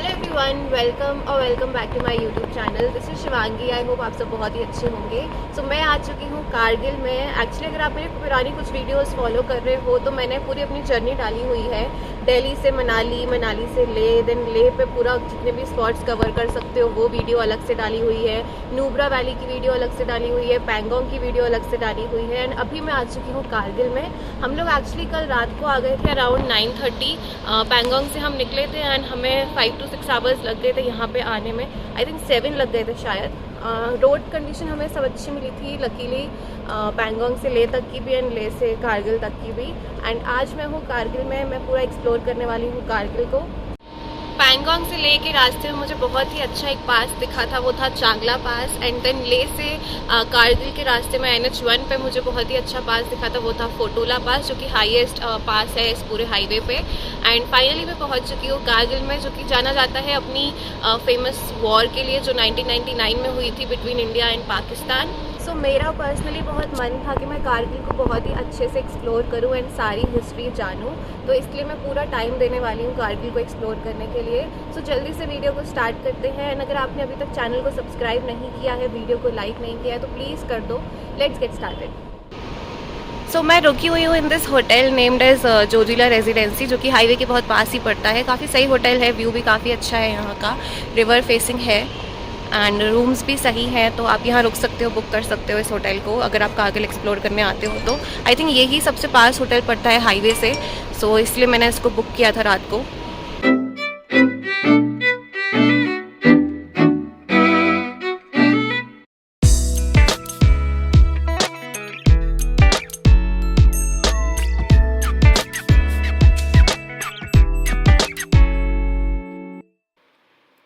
Hello everyone, welcome back to my YouTube channel. This is Shivangi. I hope आप सब बहुत ही अच्छे होंगे। सो मैं आ चुकी हूँ कारगिल में। एक्चुअली अगर आप मेरी पुरानी कुछ वीडियोस फॉलो कर रहे हो तो मैंने पूरी अपनी जर्नी डाली हुई है। दिल्ली से मनाली, मनाली से लेह, देन लेह पे पूरा जितने भी स्पॉट्स कवर कर सकते हो वो वीडियो अलग से डाली हुई है। नुब्रा वैली की वीडियो अलग से डाली हुई है, पैंगोंग की वीडियो अलग से डाली हुई है। एंड अभी मैं आ चुकी हूँ कारगिल में। हम लोग एक्चुअली कल रात को आ गए थे अराउंड 9:30। पैंगोंग से हम निकले थे एंड हमें 5 to 6 आवर्स लग गए थे यहाँ पे आने में। आई थिंक 7 लग गए थे शायद। रोड कंडीशन हमें सब अच्छी मिली थी लकीली, पैंगोंग से ले तक की भी एंड ले से कारगिल तक की भी। एंड आज मैं हूँ कारगिल में, मैं पूरा एक्सप्लोर करने वाली हूँ कारगिल को। पैंगोंग से ले के रास्ते में मुझे बहुत ही अच्छा एक पास दिखा था, वो था चांगला पास। एंड देन ले से कारगिल के रास्ते में NH1 पे मुझे बहुत ही अच्छा पास दिखा था, वो था फोटोला पास, जो कि हाईएस्ट पास है इस पूरे हाईवे पे। एंड फाइनली मैं पहुंच चुकी हूँ कारगिल में, जो कि जाना जाता है अपनी फेमस वॉर के लिए जो 1999 में हुई थी बिटवीन इंडिया एंड पाकिस्तान। सो मेरा पर्सनली बहुत मन था कि मैं कारगिल को बहुत ही अच्छे से एक्सप्लोर करूं एंड सारी हिस्ट्री जानूं, तो इसलिए मैं पूरा टाइम देने वाली हूं कारगिल को एक्सप्लोर करने के लिए। सो जल्दी से वीडियो को स्टार्ट करते हैं। एंड अगर आपने अभी तक चैनल को सब्सक्राइब नहीं किया है, वीडियो को लाइक नहीं किया है तो प्लीज़ कर दो। Let's get started. सो मैं रुकी हुई हूँ in this hotel named as Zojila Residency, जो कि हाईवे के बहुत पास ही पड़ता है। काफ़ी सही होटल है, व्यू भी काफ़ी अच्छा है यहाँ का, रिवर फेसिंग है एंड रूम्स भी सही है। तो आप यहाँ रुक सकते हो, बुक कर सकते हो इस होटल को अगर आप कारगिल एक्सप्लोर करने आते हो तो। आई थिंक यही सबसे पास होटल पड़ता है हाईवे से, सो इसलिए मैंने इसको बुक किया था रात को।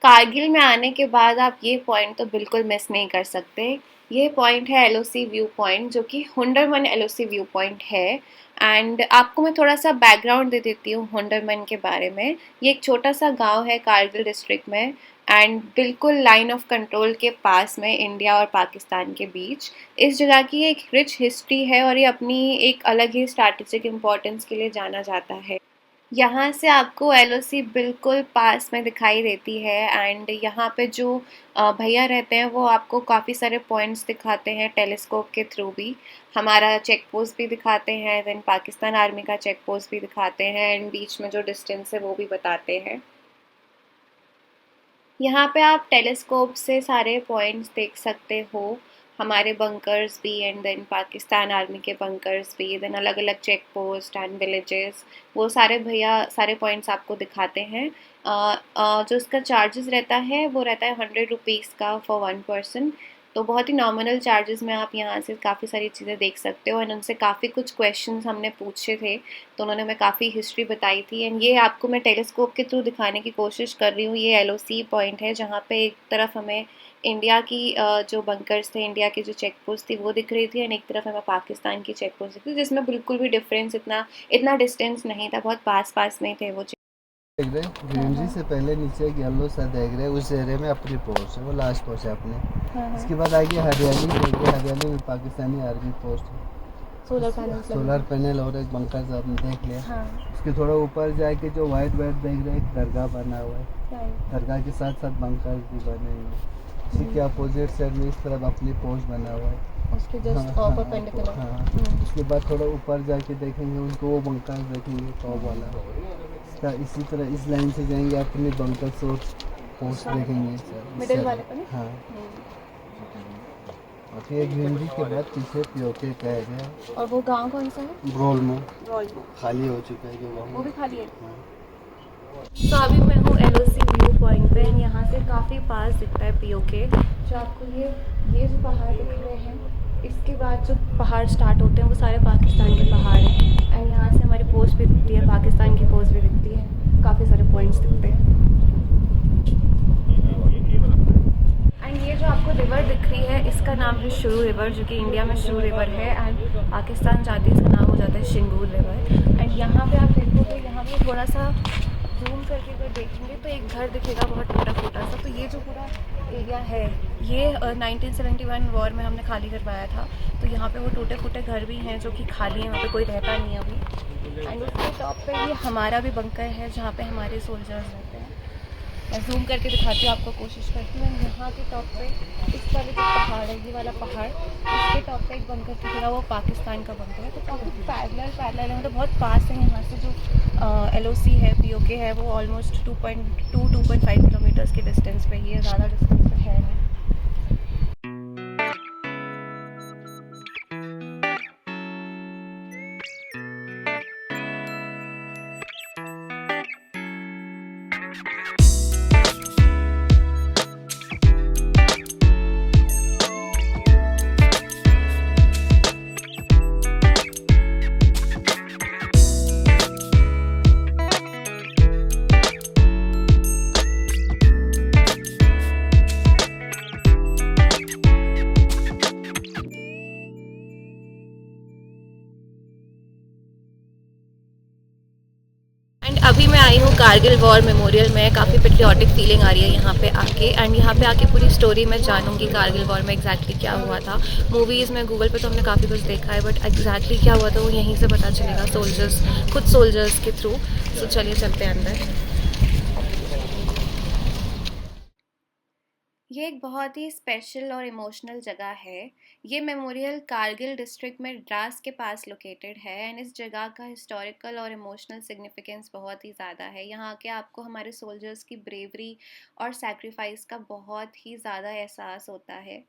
कारगिल में आने के बाद आप ये पॉइंट तो बिल्कुल मिस नहीं कर सकते। ये पॉइंट है LOC व्यू पॉइंट, जो कि हुंडरमन LOC व्यू पॉइंट है। एंड आपको मैं थोड़ा सा बैकग्राउंड दे देती हूँ हुंडरमन के बारे में। ये एक छोटा सा गांव है कारगिल डिस्ट्रिक्ट में एंड बिल्कुल लाइन ऑफ कंट्रोल के पास में इंडिया और पाकिस्तान के बीच। इस जगह की एक रिच हिस्ट्री है और ये अपनी एक अलग ही स्ट्रैटेजिक इम्पोर्टेंस के लिए जाना जाता है। यहाँ से आपको LOC बिल्कुल पास में दिखाई देती है एंड यहाँ पे जो भैया रहते हैं वो आपको काफ़ी सारे पॉइंट्स दिखाते हैं टेलीस्कोप के थ्रू भी। हमारा चेक पोस्ट भी दिखाते हैं, देन पाकिस्तान आर्मी का चेक पोस्ट भी दिखाते हैं एंड बीच में जो डिस्टेंस है वो भी बताते हैं। यहाँ पे आप टेलीस्कोप से सारे पॉइंट्स देख सकते हो, हमारे बंकर्स भी एंड देन पाकिस्तान आर्मी के बंकर्स भी, देन अलग अलग चेक पोस्ट एंड विलेजेस, वो सारे भैया सारे पॉइंट्स आपको दिखाते हैं। जो इसका चार्जेस रहता है वो रहता है 100 रुपीज़ का फॉर 1 पर्सन। तो बहुत ही नॉमिनल चार्जेस में आप यहाँ से काफ़ी सारी चीज़ें देख सकते हो एंड उनसे काफ़ी कुछ क्वेश्चंस हमने पूछे थे तो उन्होंने हमें काफ़ी हिस्ट्री बताई थी। एंड ये आपको मैं टेलीस्कोप के थ्रू दिखाने की कोशिश कर रही हूँ। ये LOC पॉइंट है जहाँ पे एक तरफ हमें इंडिया की जो बंकर्स थे, इंडिया की जो चेक पोस्ट थी वो दिख रही थी एंड एक तरफ हमें पाकिस्तान की चेक पोस्ट दिख रही थी, जिसमें बिल्कुल भी डिफरेंस इतना डिस्टेंस नहीं था, बहुत पास में थे वो। देख रहे ग्रीनरी से पहले नीचे एक येलो सा देख रहे हैं, उस एरिया में अपनी पोस्ट है, वो लास्ट पोस्ट है अपने। इसके बाद आगे हरियाली देख रहे, हरियाली में पाकिस्तानी आर्मी पोस्ट है, सोलर पैनल और एक बंकर आपने देख लिया। उसके थोड़ा ऊपर जाके जो वाइट देख रहे एक दरगाह बना हुआ है, दरगाह के साथ साथ बंकर भी बने हुए हैं। इसी के अपोजिट साइड में इस तरफ अपनी पोस्ट बना हुआ है, उसके जस्ट परपेंडिकुलर। उसके बाद थोड़ा ऊपर जाके देखेंगे उनको वो बंकर देखेंगे टॉप वाला। इसी तरह इस लाइन से जाएंगे अपने बंकर सोर्स पोस्ट देखेंगे मिडिल वाले पे। हाँ, और फिर ग्रीनरी के बाद पीछे POK का है। और वो गांव कौन सा है? ब्रोलमो खाली हो चुका है जो गाँव, वो भी खाली है। तो अभी मैं हूँ LOC व्यू पॉइंट पे। यहाँ से काफ़ी पास दिखता है POK। जो आपको ये जो पहाड़ दिख रहे हैं, इसके बाद जो पहाड़ स्टार्ट होते हैं वो सारे पाकिस्तान के पहाड़ हैं एंड यहाँ से हमारी पोस्ट भी दिखती है, पाकिस्तान की पोस्ट भी दिखती है, काफ़ी सारे पॉइंट्स दिखते हैं। एंड ये जो आपको रिवर दिख रही है इसका नाम है शुरू रिवर, जो कि इंडिया में शुरू रिवर है एंड पाकिस्तान जाती है इसका नाम हो जाता है शिंगूर रिवर। एंड यहाँ पे आप देखोगे, यहाँ पे थोड़ा सा जूम करके अगर देखेंगे तो एक घर दिखेगा बहुत टूटा सा। तो ये जो पूरा एरिया है ये 1971 वॉर में हमने खाली करवाया था, तो यहाँ पे वो टूटे फूटे घर भी हैं जो कि खाली हैं, वहाँ पे कोई रहता नहीं है अभी। एंड उसके टॉप पे ये हमारा भी बंकर है जहाँ पे हमारे सोल्जर्स रहते हैं। मैं जूम करके दिखाती हूँ आपको, कोशिश करती हूँ। यहाँ के टॉप पे इस वाले जो पहाड़ है, ये वाला पहाड़, इसके टॉप पे एक बंकर की तरह वो पाकिस्तान का बंकर है, तो काफ़ी पैरेलल है, मतलब बहुत पास है। यहाँ से जो LOC है, POK है, वो ऑलमोस्ट 2.5 किलोमीटर्स के डिस्टेंस पे ही है, ज़्यादा डिस्टेंस पे है नहीं। एंड अभी मैं आई हूँ कारगिल वॉर मेमोरियल में। काफ़ी पेट्रियाटिक फीलिंग आ रही है यहाँ पे आके। एंड यहाँ पे आके पूरी स्टोरी मैं जानूँगी कारगिल वॉर में एग्जैक्टली क्या हुआ था। मूवीज़ में, गूगल पे तो हमने काफ़ी कुछ देखा है, बट एग्जैक्टली क्या हुआ था वो यहीं से पता चलेगा, खुद सोल्जर्स के थ्रू। तो चलिए चलते हैं अंदर। ये एक बहुत ही स्पेशल और इमोशनल जगह है। ये मेमोरियल कारगिल डिस्ट्रिक्ट में द्रास के पास लोकेटेड है। एंड इस जगह का हिस्टोरिकल और इमोशनल सिग्निफिकेंस बहुत ही ज़्यादा है। यहाँ के आपको हमारे सोल्जर्स की ब्रेवरी और सैक्रिफाइस का बहुत ही ज़्यादा एहसास होता है।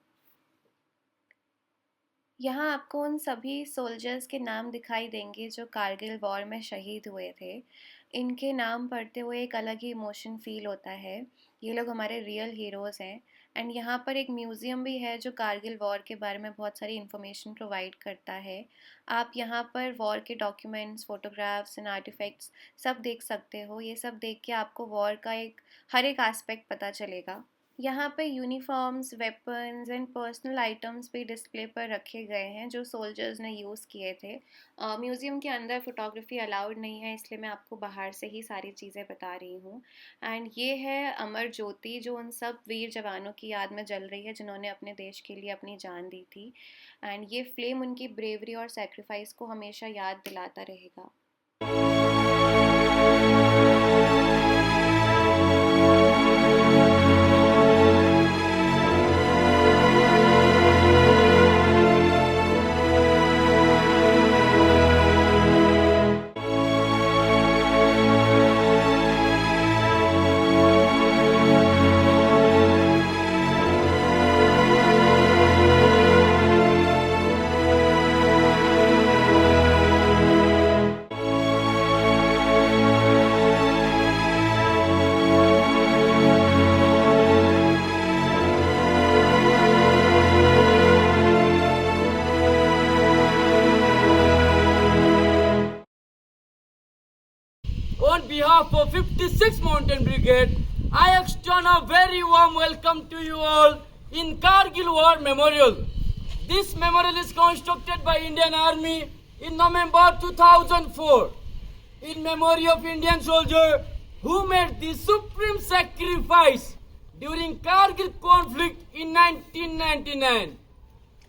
यहाँ आपको उन सभी सोल्जर्स के नाम दिखाई देंगे जो कारगिल वॉर में शहीद हुए थे। इनके नाम पढ़ते हुए एक अलग ही इमोशन फील होता है। ये लोग हमारे रियल हीरोज़ हैं। एंड यहाँ पर एक म्यूज़ियम भी है जो कारगिल वॉर के बारे में बहुत सारी इन्फॉर्मेशन प्रोवाइड करता है। आप यहाँ पर वॉर के डॉक्यूमेंट्स, फोटोग्राफ्स एंड आर्टिफैक्ट्स सब देख सकते हो। ये सब देख के आपको वॉर का हर एक एस्पेक्ट पता चलेगा। यहाँ पे uniforms, weapons and personal items भी डिस्प्ले पर रखे गए हैं जो सोल्जर्स ने यूज़ किए थे। म्यूज़ियम के अंदर फोटोग्राफी अलाउड नहीं है, इसलिए मैं आपको बाहर से ही सारी चीज़ें बता रही हूँ। एंड ये है अमर ज्योति, जो उन सब वीर जवानों की याद में जल रही है जिन्होंने अपने देश के लिए अपनी जान दी थी। एंड ये फ्लेम उनकी ब्रेवरी और सेक्रीफाइस को हमेशा याद दिलाता रहेगा। On behalf of 56th Mountain Brigade, I extend a very warm welcome to you all in Kargil War Memorial. This memorial is constructed by Indian Army in November 2004 in memory of Indian soldiers who made the supreme sacrifice during Kargil conflict in 1999.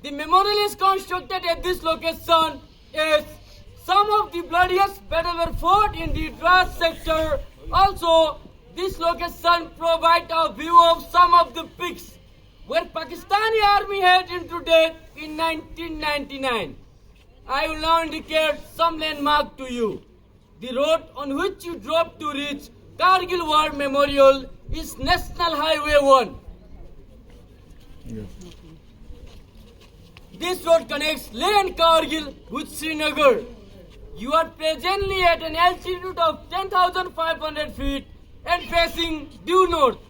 The memorial is constructed at this location as some of the bloodiest battles were fought in the Dras sector. Also, this location provides a view of some of the peaks where Pakistani army had intruded in 1999. I will now indicate some landmark to you. The road on which you drove to reach Kargil War Memorial is National Highway 1. Yes. This road connects Leh and Kargil with Srinagar. You are presently at an altitude of 10,500 feet and facing due north.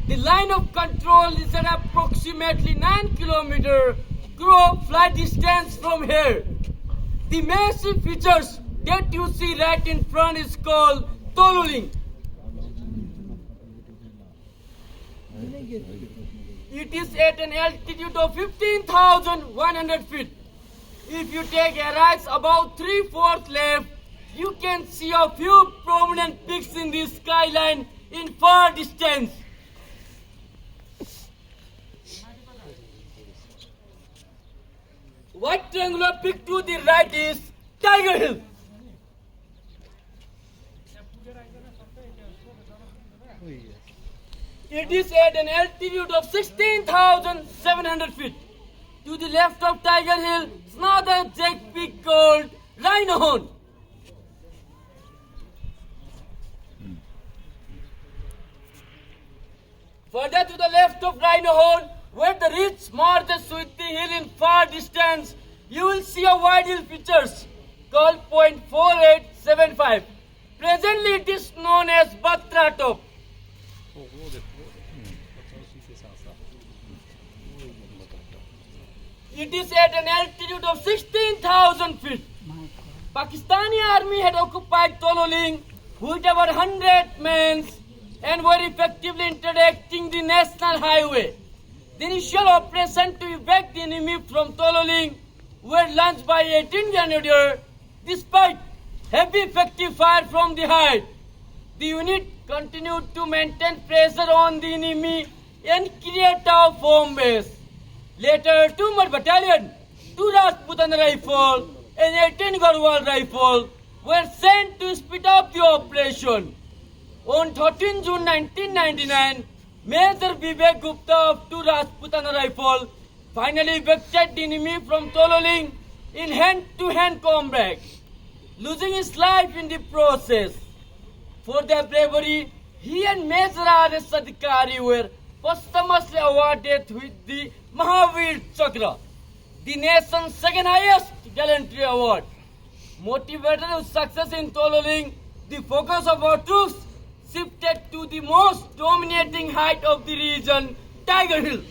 The line of control is at approximately 9 km flight distance from here. The massive features that you see right in front is called Toluling. It is at an altitude of 15,100 feet. If you take a right about 3/4 left, you can see a few prominent peaks in the skyline in far distance. White triangular peak to the right is Tiger Hill. It is at an altitude of 16,700 feet. To the left of Tiger Hill is another jagged peak called Rhino Horn. Further to the left of Rhino Horn, where the ridge merges with the hill in far distance, you will see a wide hill features called point 4875. Presently it is known as Batra Top. It is at an altitude of 16,000 feet. Pakistani army had occupied Tololing with about 100 men and were effectively interdicting the national highway. The initial operation to evacuate the enemy from Tololing were launched by 18 Grenadiers. Despite heavy effective fire from the height, the unit continued to maintain pressure on the enemy and create a firm base. Later, 2 more battalion, 2 Rajputan rifle and 18 Garhwal rifle were sent to speed up the operation. On 13 June 1999, Major Vivek Gupta of 2 Rajputan rifle finally evacuated the enemy from Tololing in hand-to-hand combat, losing his life in the process. For their bravery, he and Major R.S. Adhikari were posthumously awarded with the Mahavir Chakra, the nation's second highest gallantry award. Motivated with success in Tololing, the focus of our troops shifted to the most dominating height of the region, Tiger Hill.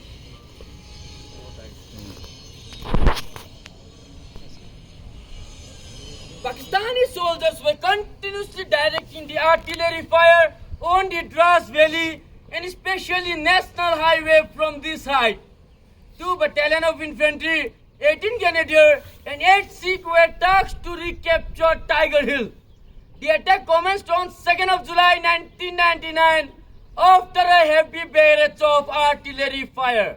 Pakistani soldiers were continuously directing the artillery fire on the Dras Valley and especially National Highway from this height. 2 battalions of infantry, 18 Grenadiers and 8 Sikh were tasked to recapture Tiger Hill. The attack commenced on 2nd of July 1999 after a heavy barrage of artillery fire.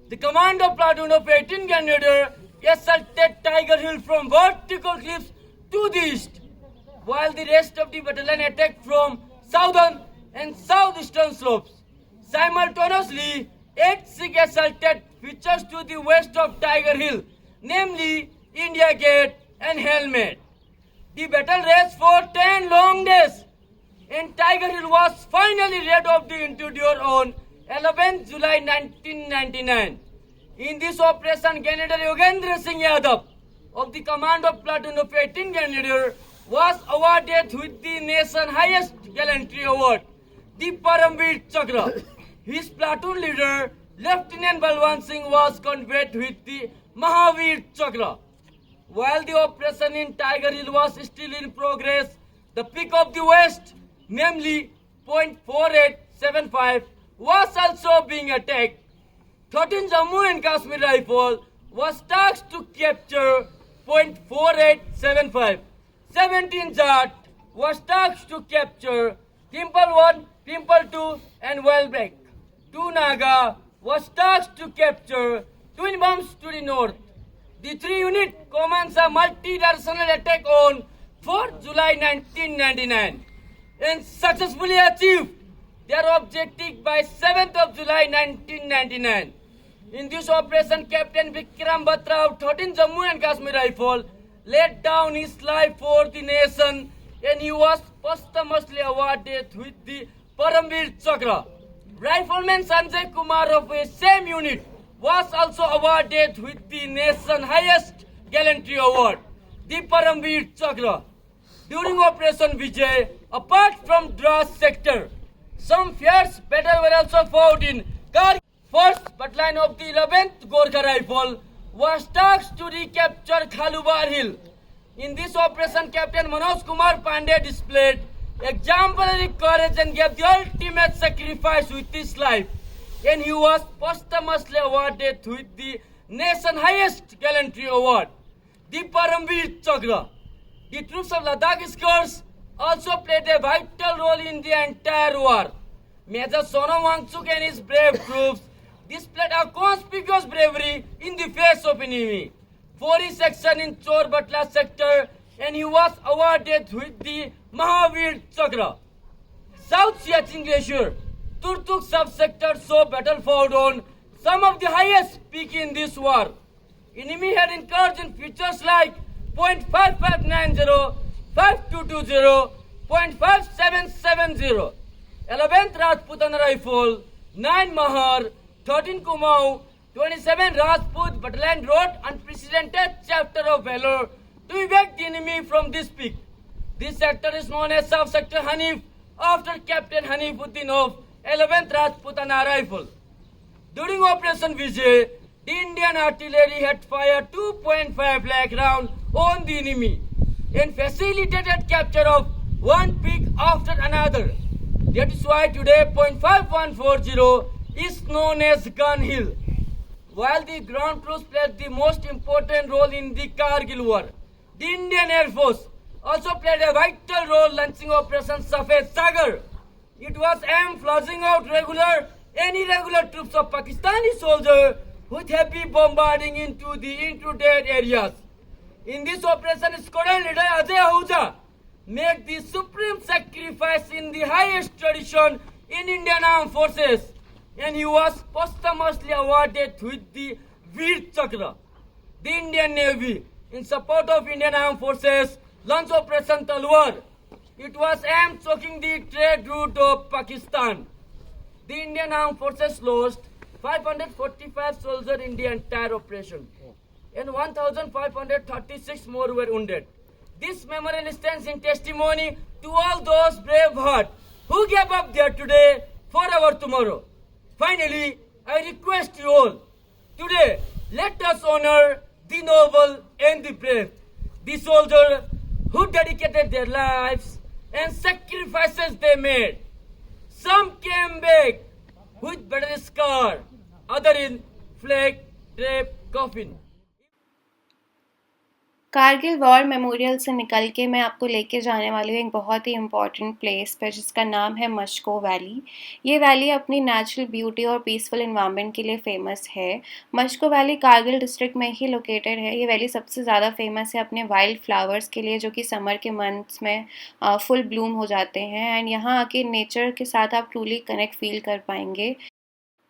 The commando platoon of 18 Grenadiers assaulted Tiger Hill from vertical cliffs to the east, while the rest of the battalion attacked from southern and southeastern slopes. Simultaneously, 8 Sikh assaulted features to the west of Tiger Hill, namely India Gate and Helmet. The battle raged for 10 long days, and Tiger Hill was finally rid of the intruder on 11th July 1999. In this operation, Grenadier Yogendra Singh Yadav of the commando platoon of 18 Grenadiers was awarded with the nation's highest gallantry award, the Paramveer Chakra. His platoon leader, Lieutenant Balwant Singh, was conveyed with the Mahavir Chakra. While the operation in Tiger Hill was still in progress, the peak of the west, namely point 4875, was also being attacked. 13 Jammu and Kashmir Rifle was tasked to capture point 4875. 17 Jat was tasked to capture Pimple 1, Pimple 2 and Wellbeck. 2 Naga was tasked to capture Twin Bombs to the north. The 3 units commenced a multi-directional attack on 4 July 1999 and successfully achieved their objective by 7th of July 1999. In this operation, Captain Vikram Batra of 13 Jammu and Kashmir Rifle laid down his life for the nation and he was posthumously awarded with the Paramveer Chakra. Rifleman Sanjay Kumar of the same unit was also awarded with the nation's highest gallantry award, the Paramveer Chakra. During Operation Vijay, apart from Dras sector, some fierce battles were also fought in Kargil. First battalion of the 11th Gorkha Rifle was tasked to recapture Khalubar Hill. In this operation, Captain Manoj Kumar Pandey displayed exemplary courage and gave the ultimate sacrifice with his life, and he was posthumously awarded with the nation's highest gallantry award, the Paramveer Chakra. The troops of Ladakh Scouts also played a vital role in the entire war. Major Sonam Wangchuk and his brave troops displayed a conspicuous bravery in the face of enemy for his action in Chor Batla sector, and he was awarded with the Mahavir Chakra. South Siachen Glacier. Turtuk subsector saw battle fought on some of the highest peak in this war. Enemy had incursion features like .5590, 5220, .5770. 11th Rajputana Rifle, 9 Mahar, 13 Kumaon, 27 Rajput Battalion wrote unprecedented chapter of valor to evac the enemy from this peak. This sector is known as Subsector Hanif after Captain Hanifuddin of 11th Rajputana Rifle. During Operation Vijay, the Indian artillery had fired 2.5 lakh rounds on the enemy and facilitated capture of one peak after another. That is why today .5140 is known as Gun Hill. While the ground troops played the most important role in the Kargil war, the Indian Air Force also played a vital role launching Operation Safed Sagar. It was aimed flushing out regular and irregular troops of Pakistani soldiers with heavy bombarding into the intruded areas. In this operation, Squadron leader Ajay Ahuja made the supreme sacrifice in the highest tradition in Indian Armed Forces, and he was posthumously awarded with the Veer Chakra. The Indian Navy, in support of Indian Armed Forces, launched Operation Talwar. It was aimed choking the trade route of Pakistan. The Indian Armed Forces lost 545 soldiers in the entire operation, and 1,536 more were wounded. This memorial stands in testimony to all those brave hearts who gave up their today for our tomorrow. Finally, I request you all, today, let us honor the noble and the brave, the soldiers who dedicated their lives and sacrifices they made. Some came back with battle scar, other in flag, drape, coffin. Kargil war memorial से निकल के मैं आपको लेके जाने वाली हूँ एक बहुत ही इम्पॉर्टेंट प्लेस पर जिसका नाम है मशको वैली। ये वैली अपनी नेचुरल ब्यूटी और पीसफुल इन्वायरमेंट के लिए फेमस है। मशको वैली कारगिल डिस्ट्रिक्ट में ही लोकेटेड है। ये वैली सबसे ज़्यादा फेमस है अपने वाइल्ड फ्लावर्स के लिए जो कि समर के मंथ्स में फुल ब्लूम हो जाते हैं एंड यहाँ आके नेचर के साथ आप ट्रूली कनेक्ट फील कर पाएंगे।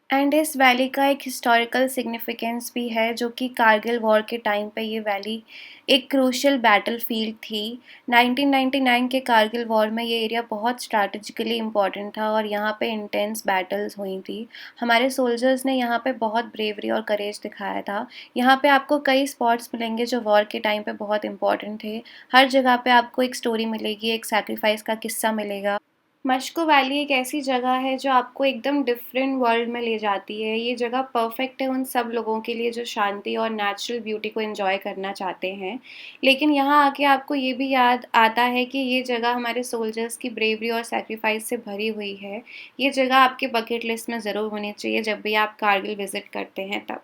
एंड इस वैली का एक हिस्टोरिकल सिग्निफिकेंस भी है जो कि कारगिल वॉर के टाइम पे ये वैली एक क्रूशियल बैटल फील्ड थी। 1999 के कारगिल वॉर में ये एरिया बहुत स्ट्रैटेजिकली इम्पॉर्टेंट था और यहाँ पे इंटेंस बैटल्स हुई थी। हमारे सोल्जर्स ने यहाँ पे बहुत ब्रेवरी और करेज दिखाया था। यहाँ पे आपको कई स्पॉट्स मिलेंगे जो वॉर के टाइम पे बहुत इंपॉर्टेंट थे। हर जगह पे आपको एक स्टोरी मिलेगी, एक सैक्रिफाइस का किस्सा मिलेगा। मशको वैली एक ऐसी जगह है जो आपको एकदम डिफरेंट वर्ल्ड में ले जाती है। ये जगह परफेक्ट है उन सब लोगों के लिए जो शांति और नेचुरल ब्यूटी को एंजॉय करना चाहते हैं। लेकिन यहाँ आके आपको ये भी याद आता है कि ये जगह हमारे सोल्जर्स की ब्रेवरी और सैक्रिफाइस से भरी हुई है। ये जगह आपके बकेट लिस्ट में ज़रूर होनी चाहिए जब भी आप कारगिल विज़िट करते हैं तब।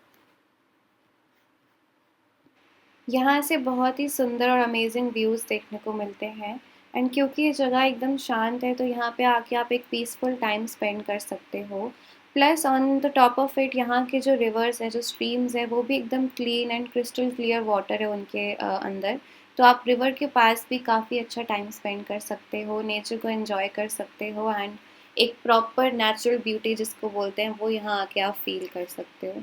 यहाँ से बहुत ही सुंदर और अमेजिंग व्यूज़ देखने को मिलते हैं एंड क्योंकि ये जगह एकदम शांत है तो यहाँ पे आके आप एक पीसफुल टाइम स्पेंड कर सकते हो। Plus on the top of it यहाँ के जो रिवर्स है, जो स्ट्रीम्स है, वो भी एकदम clean and crystal clear water है उनके अंदर। तो आप रिवर के पास भी काफ़ी अच्छा टाइम स्पेंड कर सकते हो, नेचर को एंजॉय कर सकते हो एंड एक प्रॉपर नेचुरल ब्यूटी जिसको बोलते हैं वो यहाँ आके आप फील कर सकते हो।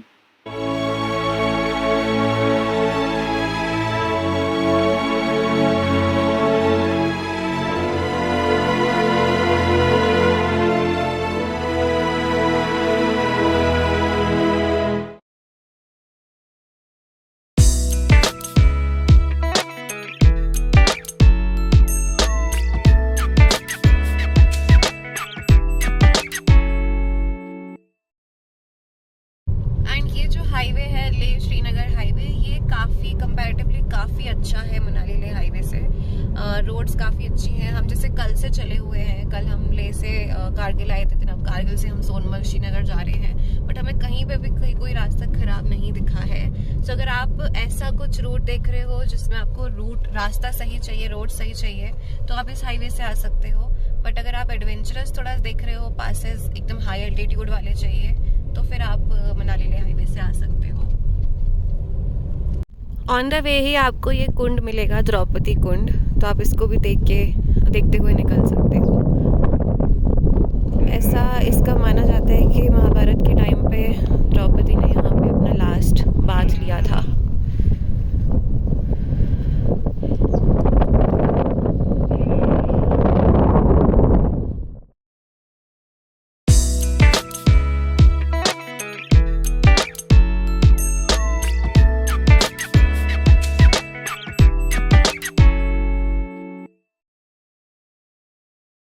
हाईवे है लेह श्रीनगर हाईवे, ये काफ़ी कंपैरेटिवली काफ़ी अच्छा है मनाली लेह हाईवे से। रोड्स काफ़ी अच्छी हैं। हम जैसे कल से चले हुए हैं, कल हम लेह से कारगिल आए थे, अब कारगिल से हम सोनमर्ग श्रीनगर जा रहे हैं, बट हमें कहीं पे भी कोई रास्ता ख़राब नहीं दिखा है। सो अगर आप ऐसा कुछ रूट देख रहे हो जिसमें आपको रास्ता सही चाहिए, रोड सही चाहिए, तो आप इस हाईवे से आ सकते हो। बट अगर आप एडवेंचरस थोड़ा देख रहे हो, पासेस एकदम हाई एल्टीट्यूड वाले चाहिए, तो फिर आप मनाली लेह हाईवे से आ सकते हो। ऑन द वे ही आपको ये कुंड मिलेगा, द्रौपदी कुंड, तो आप इसको भी देखते हुए निकल सकते हो। कहते हैं कि महाभारत के टाइम पे द्रौपदी ने यहाँ पे अपना लास्ट बाथ लिया था।